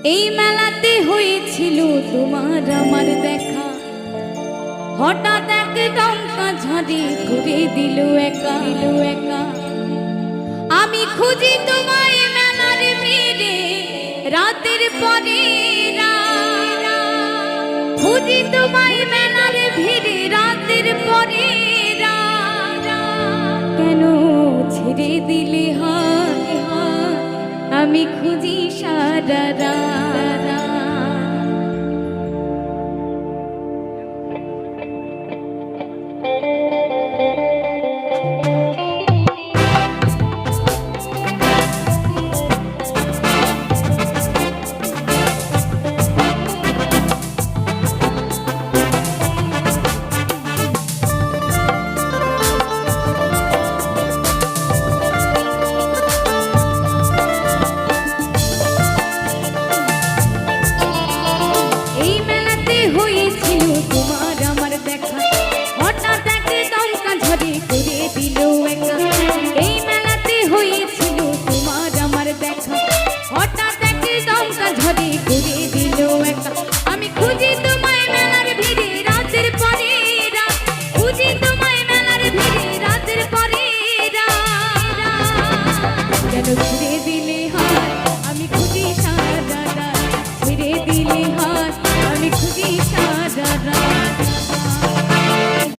এই মেলাতে হয়েছিল তোমার আমার দেখা, হঠাৎ এক দমকা ঝড়ে করে দিল একা একা। আমি খুঁজি তোমায় মেলার ভিড়ে রাতের পরে, খুঁজি তোমায় মেলার ভিড়ে রাতের পরে, কেন ছেড়ে দিলে হায় হায় আমি খুঁজি সারা রাত। আমি খুঁজি তোমায় মেলার ভিড়ে রাতের পরে, খুঁজি তোমায় মেলার ভিড়ে রাতের পরে, কেন ঘুরে